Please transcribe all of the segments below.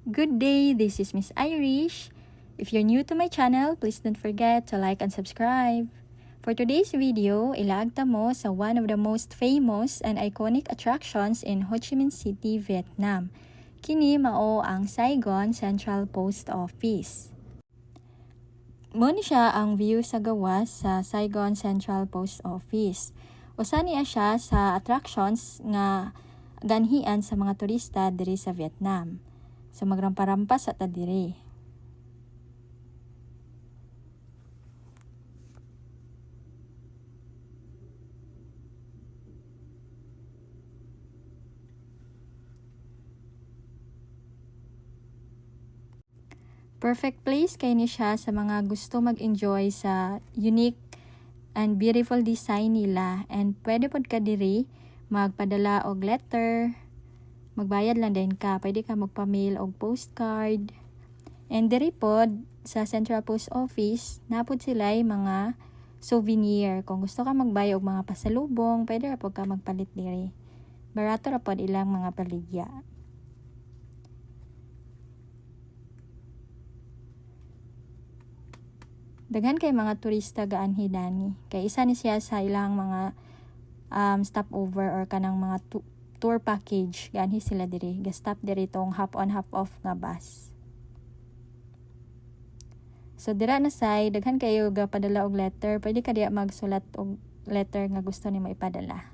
Good day, this is Miss Irish. If you're new to my channel, please don't forget to like and subscribe. For today's video, ilaagta mo sa one of the most famous and iconic attractions in Ho Chi Minh City, Vietnam. Kini mao ang Saigon Central Post Office. Mo ni siya ang view sa gawas sa Saigon Central Post Office. Usa niya siya sa attractions nga ganhian sa mga turista diri sa Vietnam. So magrampa-rampas at diri. Perfect place kay ni siya sa mga gusto mag-enjoy sa unique and beautiful design nila, and pwede pod ka diri magpadala og letter, magbayad lang din ka, pwede ka magpa-mail og postcard. And diri pod sa Central Post Office napod sila mga souvenir. Kung gusto ka magbayad og mga pasalubong, pwede ra pod ka magpalit diri. Barato ra pod ilang mga paligya. Daghan kay mga turista gaanhi dani. Kay isa ni siya sa ilang mga stopover or kanang mga tour package. Gaanhi sila diri. Ga-stop diri tong half on half off nga bus. So dira na say daghan kayo ga padala og letter. Pwede ka diya magsulat og letter nga gusto nimo ipadala.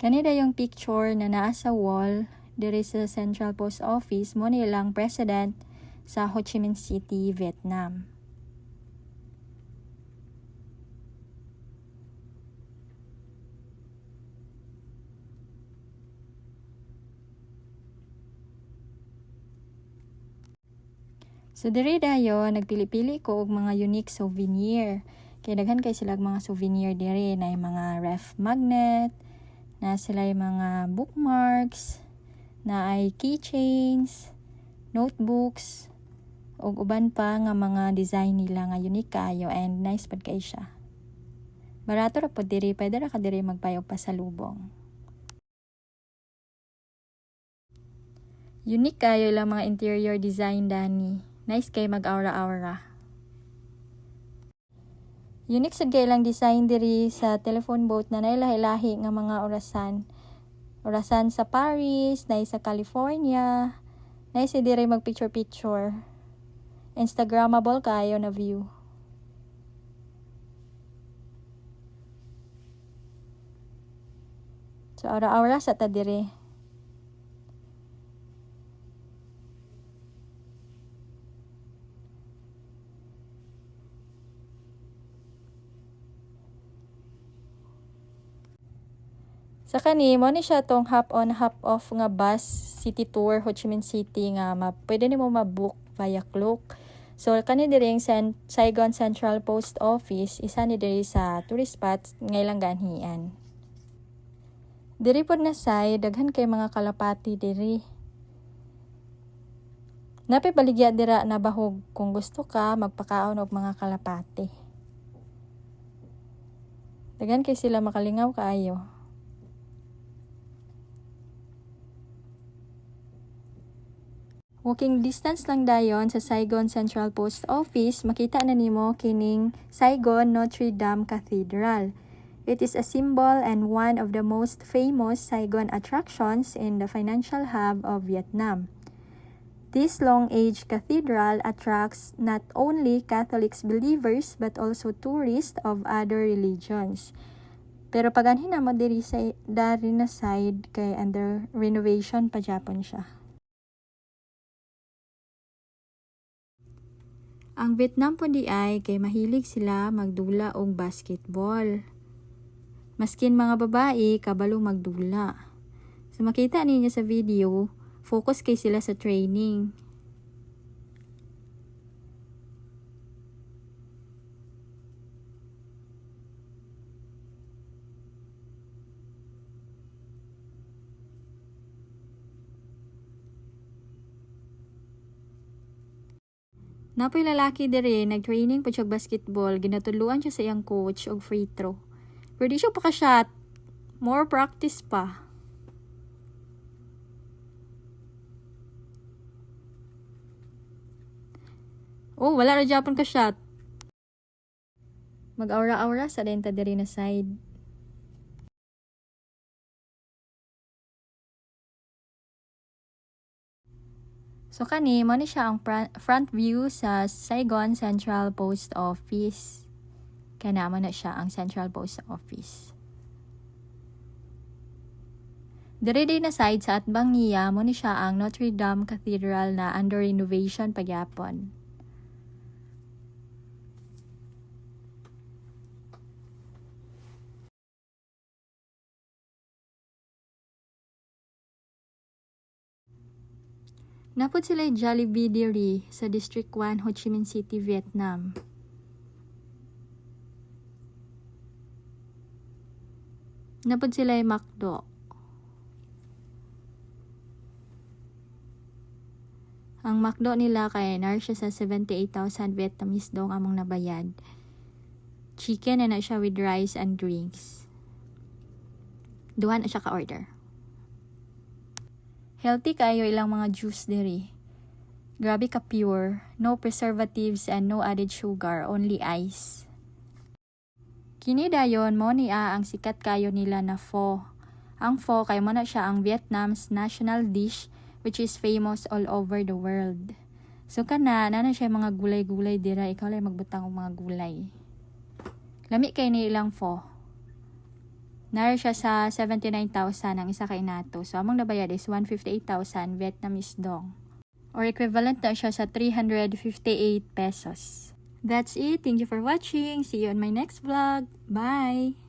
Kanina yung picture na naa sa wall diri sa Central Post Office mo nilang president sa Ho Chi Minh City, Vietnam. So diri dayo nagpili-pili ko og mga unique souvenir. Kay daghan kay sila mga souvenir diri na mga ref magnet, na sila mga bookmarks, na ay keychains, notebooks, ug uban pa nga mga design nila nga unique kayo and nice pad kay siya. Barato ra pod diri, pwede ra ka diri magbayad pasalubong. Unique kayo lang mga interior design dani. Nice kay mag-aura-aura. Unique sa lang design diri sa telephone booth na nailahi-lahi nga mga orasan. Orasan sa Paris, nay sa California, nay si diri mag picture-picture. Instagrammable kayo na view. So aura-aura sa ta diri. Sa kani mo ni siya tong half on half off nga bus city tour Ho Chi Minh City nga pwede nimo ma-book via Klook. So kani diri ang Saigon Central Post Office, isa ni diri sa tourist spots nga ilang ganhian. Diri pod na say daghan kay mga kalapati diri. Napay baligya dira na bahog kung gusto ka magpakaon og mga kalapati. Daghan kay sila makalingaw kaayo. Walking distance lang dayon sa Saigon Central Post Office, makita na nimo kining Saigon Notre Dame Cathedral. It is a symbol and one of the most famous Saigon attractions in the financial hub of Vietnam. This long-age cathedral attracts not only Catholic believers but also tourists of other religions. Pero paganhin na mo diri sa dari na side kay under renovation pa Japon siya. Ang Vietnam po di ay kay mahilig sila magdula og basketball. Maskin mga babae, kabalo magdula. So makita ninyo sa video, focus kay sila sa training. Napoy lalaki diri, nag-training po siya basketball, ginatuluan siya sa iyang coach og free throw. Pero di siya pa-shot. More practice pa. Oh, wala ra Japon ka shot. Mag-aura-aura sa denta diri na side. So kani mo ni siya ang front view sa Saigon Central Post Office. Kaya naman na siya ang Central Post Office. Diri din na side sa atbang niya mo ni siya ang Notre Dame Cathedral na under renovation pagyapon. Napod sila Jollibee diri sa District 1, Ho Chi Minh City, Vietnam. Napod sila McDo. Ang McDo nila kay nar siya sa 78,000 Vietnamese dong among nabayad. Chicken na siya with rice and drinks. Duhan na siya ka-order. Healthy kayo ilang mga juice diri. Grabe ka pure, no preservatives and no added sugar, only ice. Kini dayon mo niya ang sikat kayo nila na pho. Ang pho kay mo na siya ang Vietnam's national dish which is famous all over the world. So kana na siya mga gulay-gulay dira, ikaw lang magbutang og mga gulay. Lami kay ni ilang pho. Nar siya sa 79,000 ang isa kay nato. So among nabayad is 158,000 Vietnamese dong. Or equivalent na siya sa 358 pesos. That's it. Thank you for watching. See you on my next vlog. Bye!